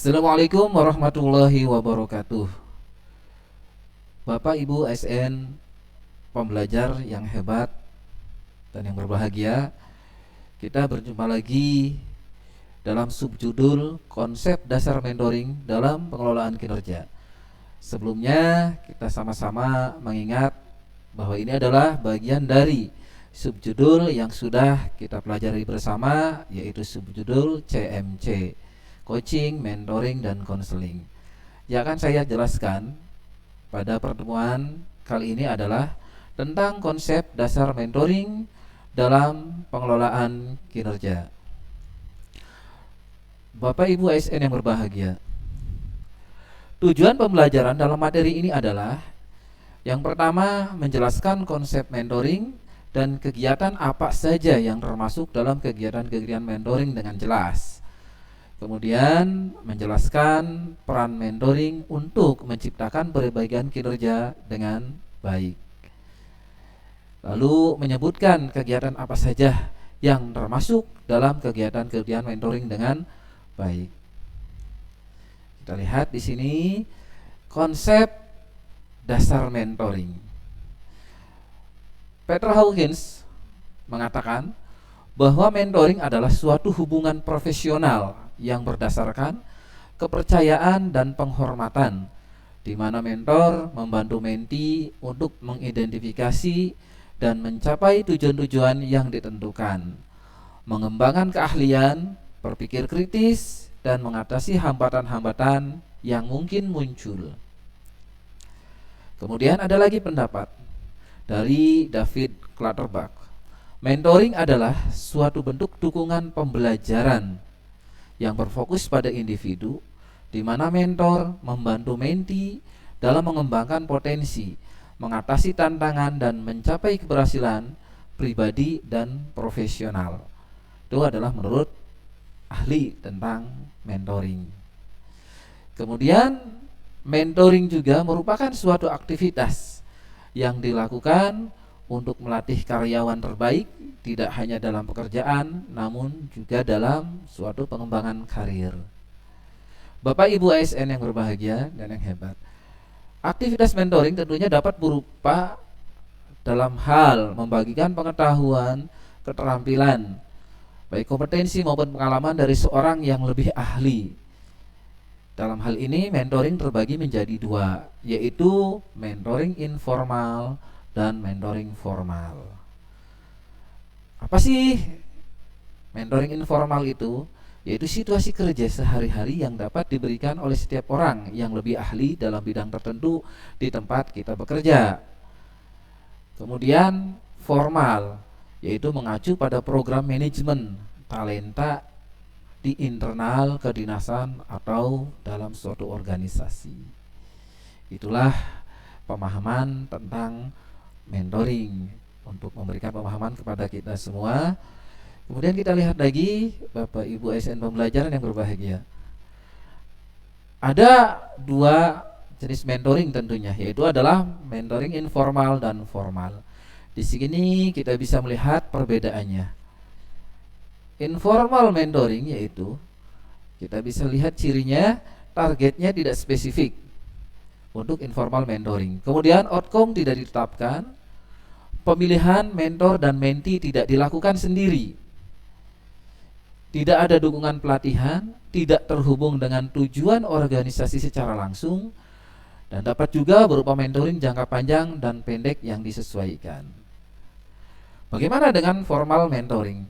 Assalamualaikum warahmatullahi wabarakatuh. Bapak Ibu ASN pembelajar yang hebat dan yang berbahagia, kita berjumpa lagi dalam subjudul konsep dasar mentoring dalam pengelolaan kinerja. Sebelumnya kita sama-sama mengingat bahwa ini adalah bagian dari subjudul yang sudah kita pelajari bersama, yaitu subjudul CMC, Coaching, Mentoring, dan Counseling. Yang akan saya jelaskan pada pertemuan kali ini adalah tentang konsep dasar mentoring dalam pengelolaan kinerja. Bapak Ibu ASN yang berbahagia, tujuan pembelajaran dalam materi ini adalah yang pertama, menjelaskan konsep mentoring dan kegiatan apa saja yang termasuk dalam kegiatan-kegiatan mentoring dengan jelas. Kemudian menjelaskan peran mentoring untuk menciptakan perbaikan kinerja dengan baik. Lalu menyebutkan kegiatan apa saja yang termasuk dalam kegiatan-kegiatan mentoring dengan baik. Kita lihat di sini konsep dasar mentoring. Peter Hawkins mengatakan bahwa mentoring adalah suatu hubungan profesional yang berdasarkan kepercayaan dan penghormatan, di mana mentor membantu mentee untuk mengidentifikasi dan mencapai tujuan-tujuan yang ditentukan, mengembangkan keahlian, berpikir kritis, dan mengatasi hambatan-hambatan yang mungkin muncul. Kemudian ada lagi pendapat dari David Clutterbuck. Mentoring adalah suatu bentuk dukungan pembelajaran yang berfokus pada individu, di mana mentor membantu mentee dalam mengembangkan potensi, mengatasi tantangan, dan mencapai keberhasilan pribadi dan profesional. Itu adalah menurut ahli tentang mentoring. Kemudian mentoring juga merupakan suatu aktivitas yang dilakukan untuk melatih karyawan terbaik, tidak hanya dalam pekerjaan, namun juga dalam suatu pengembangan karir. Bapak Ibu ASN yang berbahagia dan yang hebat, aktivitas mentoring tentunya dapat berupa dalam hal membagikan pengetahuan, keterampilan, baik kompetensi maupun pengalaman dari seorang yang lebih ahli. Dalam hal ini mentoring terbagi menjadi dua, yaitu mentoring informal dan mentoring formal. Apa sih mentoring informal itu? Yaitu situasi kerja sehari-hari yang dapat diberikan oleh setiap orang yang lebih ahli dalam bidang tertentu di tempat kita bekerja. Kemudian formal, yaitu mengacu pada program manajemen talenta di internal kedinasan atau dalam suatu organisasi. Itulah pemahaman tentang mentoring untuk memberikan pemahaman kepada kita semua. Kemudian kita lihat lagi Bapak Ibu ASN pembelajaran yang berbahagia. Ada dua jenis mentoring tentunya, yaitu adalah mentoring informal dan formal. Di sini kita bisa melihat perbedaannya. Informal mentoring yaitu kita bisa lihat cirinya, targetnya tidak spesifik untuk informal mentoring. Kemudian outcome tidak ditetapkan, pemilihan mentor dan mentee tidak dilakukan sendiri, tidak ada dukungan pelatihan, tidak terhubung dengan tujuan organisasi secara langsung, dan dapat juga berupa mentoring jangka panjang dan pendek yang disesuaikan. Bagaimana dengan formal mentoring?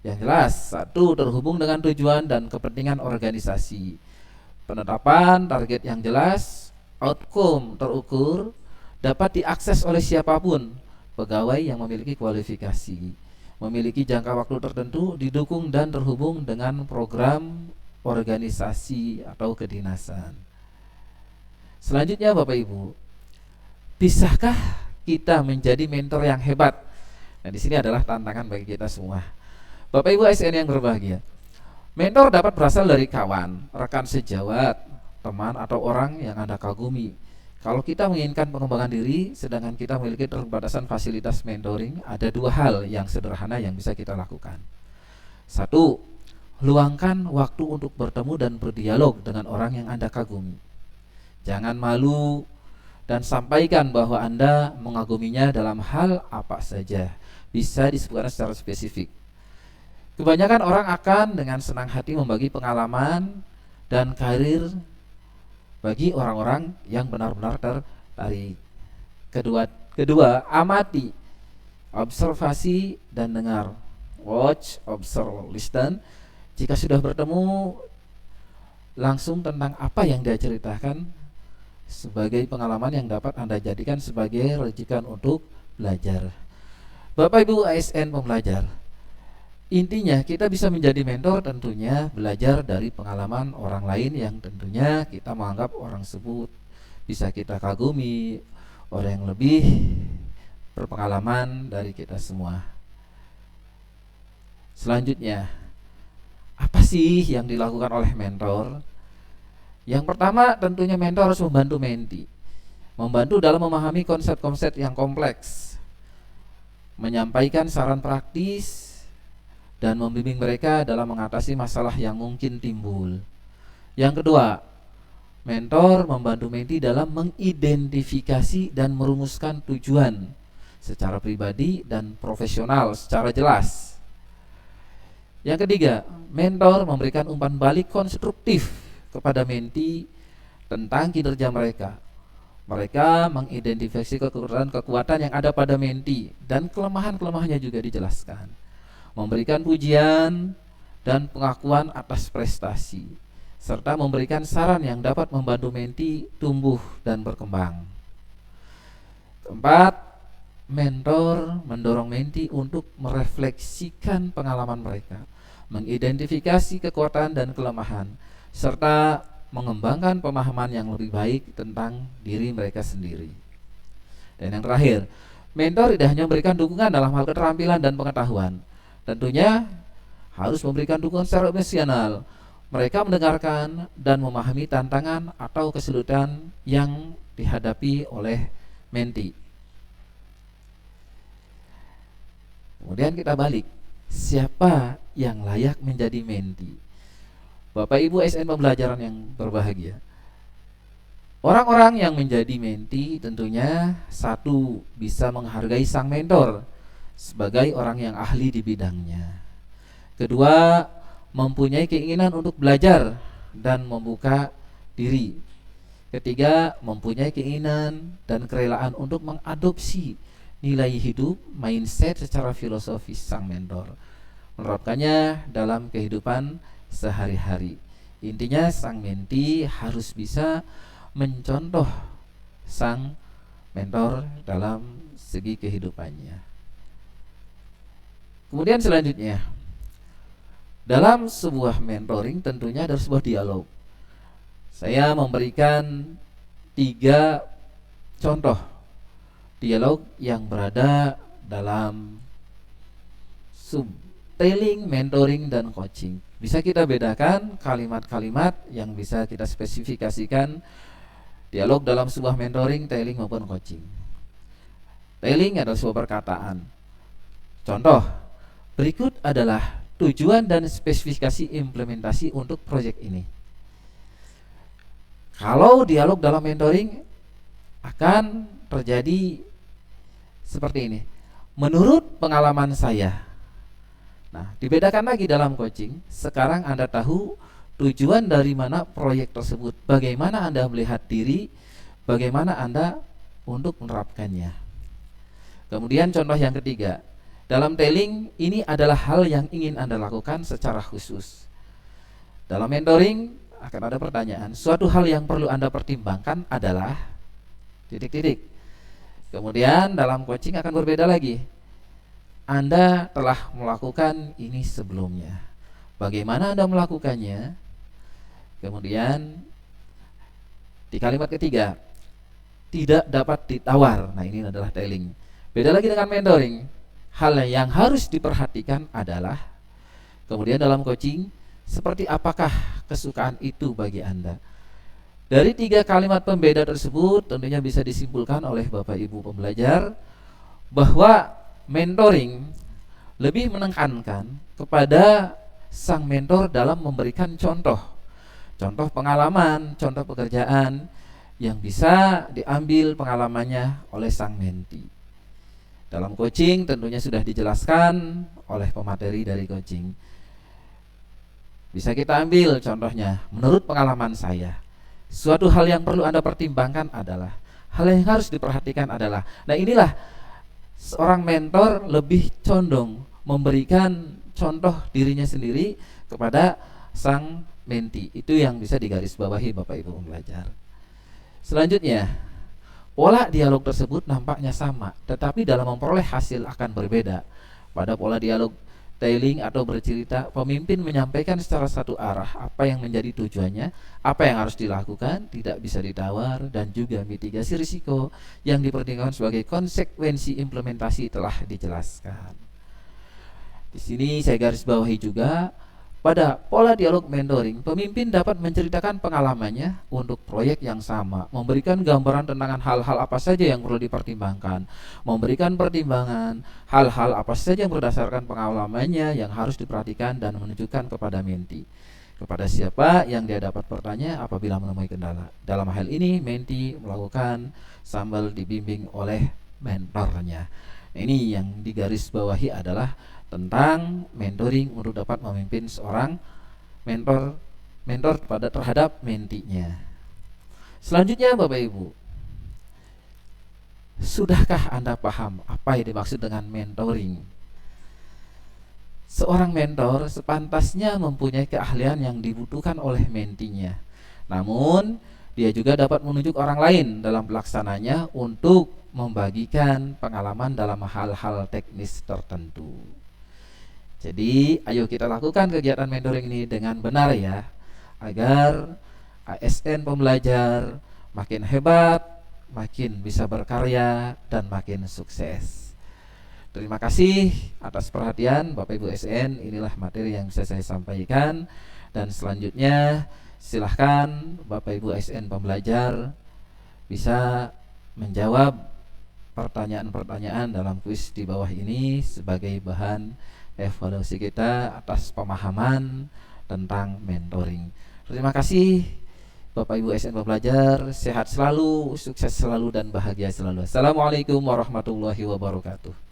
Yang jelas, satu, terhubung dengan tujuan dan kepentingan organisasi, penetapan target yang jelas, outcome terukur, dapat diakses oleh siapapun, pegawai yang memiliki kualifikasi, memiliki jangka waktu tertentu, didukung dan terhubung dengan program organisasi atau kedinasan. Selanjutnya Bapak Ibu, bisakah kita menjadi mentor yang hebat? Nah, di sini adalah tantangan bagi kita semua. Bapak Ibu ASN yang berbahagia, mentor dapat berasal dari kawan, rekan sejawat, teman atau orang yang Anda kagumi. Kalau kita menginginkan pengembangan diri, sedangkan kita memiliki keterbatasan fasilitas mentoring, ada dua hal yang sederhana yang bisa kita lakukan. Satu, luangkan waktu untuk bertemu dan berdialog dengan orang yang Anda kagumi. Jangan malu dan sampaikan bahwa Anda mengaguminya dalam hal apa saja. Bisa disebutkan secara spesifik. Kebanyakan orang akan dengan senang hati membagi pengalaman dan karir bagi orang-orang yang benar-benar tertarik. Kedua, amati, observasi dan dengar. Watch, observe, listen. Jika sudah bertemu, langsung tentang apa yang dia ceritakan sebagai pengalaman yang dapat Anda jadikan sebagai rujukan untuk belajar. Bapak Ibu ASN pembelajar, intinya kita bisa menjadi mentor tentunya belajar dari pengalaman orang lain yang tentunya kita menganggap orang tersebut bisa kita kagumi, orang yang lebih berpengalaman dari kita semua. Selanjutnya, apa sih yang dilakukan oleh mentor? Yang pertama tentunya mentor harus membantu mentee, membantu dalam memahami konsep-konsep yang kompleks, menyampaikan saran praktis, dan membimbing mereka dalam mengatasi masalah yang mungkin timbul. Yang kedua, mentor membantu mentee dalam mengidentifikasi dan merumuskan tujuan secara pribadi dan profesional secara jelas. Yang ketiga, mentor memberikan umpan balik konstruktif kepada mentee tentang kinerja mereka. Mereka mengidentifikasi kekuatan yang ada pada mentee dan kelemahan-kelemahannya juga dijelaskan. Memberikan pujian dan pengakuan atas prestasi, serta memberikan saran yang dapat membantu mentee tumbuh dan berkembang. Keempat, mentor mendorong mentee untuk merefleksikan pengalaman mereka, mengidentifikasi kekuatan dan kelemahan, serta mengembangkan pemahaman yang lebih baik tentang diri mereka sendiri. Dan yang terakhir, mentor tidak hanya memberikan dukungan dalam hal keterampilan dan pengetahuan, tentunya harus memberikan dukungan secara emosional. Mereka mendengarkan dan memahami tantangan atau kesulitan yang dihadapi oleh mentee. Kemudian kita balik, siapa yang layak menjadi mentee? Bapak Ibu ASN pembelajaran yang berbahagia, orang-orang yang menjadi mentee tentunya satu, bisa menghargai sang mentor sebagai orang yang ahli di bidangnya. Kedua, mempunyai keinginan untuk belajar dan membuka diri. Ketiga, mempunyai keinginan dan kerelaan untuk mengadopsi nilai hidup, mindset secara filosofis sang mentor, menerapkannya dalam kehidupan sehari-hari. Intinya sang mentee harus bisa mencontoh sang mentor dalam segi kehidupannya. Kemudian selanjutnya, dalam sebuah mentoring tentunya ada sebuah dialog. Saya memberikan 3 contoh dialog yang berada dalam subtailing, mentoring, dan coaching. Bisa kita bedakan kalimat-kalimat yang bisa kita spesifikasikan dialog dalam sebuah mentoring, tailing maupun coaching. Tailing adalah sebuah perkataan. Contoh, berikut adalah tujuan dan spesifikasi implementasi untuk proyek ini. Kalau dialog dalam mentoring akan terjadi seperti ini. Menurut pengalaman saya. Nah, dibedakan lagi dalam coaching. Sekarang Anda tahu tujuan dari mana proyek tersebut, bagaimana Anda melihat diri, bagaimana Anda untuk menerapkannya. Kemudian contoh yang ketiga, dalam tailing ini adalah hal yang ingin Anda lakukan secara khusus. Dalam mentoring akan ada pertanyaan, suatu hal yang perlu Anda pertimbangkan adalah titik-titik. Kemudian dalam coaching akan berbeda lagi. Anda telah melakukan ini sebelumnya. Bagaimana Anda melakukannya? Kemudian di kalimat ketiga, tidak dapat ditawar. Nah, ini adalah tailing. Beda lagi dengan mentoring. Hal yang harus diperhatikan adalah, kemudian dalam coaching, seperti apakah kesukaan itu bagi Anda? Dari 3 kalimat pembeda tersebut tentunya bisa disimpulkan oleh Bapak Ibu pembelajar bahwa mentoring lebih menekankan kepada sang mentor dalam memberikan contoh pengalaman, contoh pekerjaan yang bisa diambil pengalamannya oleh sang menti. Dalam coaching tentunya sudah dijelaskan oleh pemateri dari coaching. Bisa kita ambil contohnya, menurut pengalaman saya, suatu hal yang perlu Anda pertimbangkan adalah, hal yang harus diperhatikan adalah, nah inilah seorang mentor lebih condong memberikan contoh dirinya sendiri kepada sang menti. Itu yang bisa digarisbawahi Bapak Ibu pembelajar. Selanjutnya, pola dialog tersebut nampaknya sama, tetapi dalam memperoleh hasil akan berbeda. Pada pola dialog telling atau bercerita, pemimpin menyampaikan secara satu arah apa yang menjadi tujuannya, apa yang harus dilakukan, tidak bisa ditawar, dan juga mitigasi risiko yang dipertimbangkan sebagai konsekuensi implementasi telah dijelaskan. Di sini saya garis bawahi juga, pada pola dialog mentoring, pemimpin dapat menceritakan pengalamannya untuk proyek yang sama, memberikan gambaran tentang hal-hal apa saja yang perlu dipertimbangkan, memberikan pertimbangan hal-hal apa saja yang berdasarkan pengalamannya yang harus diperhatikan, dan menunjukkan kepada menti kepada siapa yang dia dapat bertanya apabila menemui kendala. Dalam hal ini, menti melakukan sambil dibimbing oleh mentornya. Ini yang digarisbawahi adalah tentang mentoring untuk dapat memimpin seorang mentor terhadap mentinya. Selanjutnya Bapak Ibu, sudahkah Anda paham apa yang dimaksud dengan mentoring? Seorang mentor sepantasnya mempunyai keahlian yang dibutuhkan oleh mentinya. Namun, dia juga dapat menunjuk orang lain dalam pelaksananya untuk membagikan pengalaman dalam hal-hal teknis tertentu. Jadi, ayo kita lakukan kegiatan mentoring ini dengan benar ya, agar ASN pembelajar makin hebat, makin bisa berkarya, dan makin sukses. Terima kasih atas perhatian Bapak Ibu ASN. Inilah materi yang bisa saya sampaikan. Dan selanjutnya silahkan Bapak Ibu ASN pembelajar bisa menjawab pertanyaan-pertanyaan dalam kuis di bawah ini sebagai bahan evaluasi kita atas pemahaman tentang mentoring. Terima kasih Bapak Ibu ASN pembelajar, sehat selalu, sukses selalu, dan bahagia selalu. Assalamualaikum warahmatullahi wabarakatuh.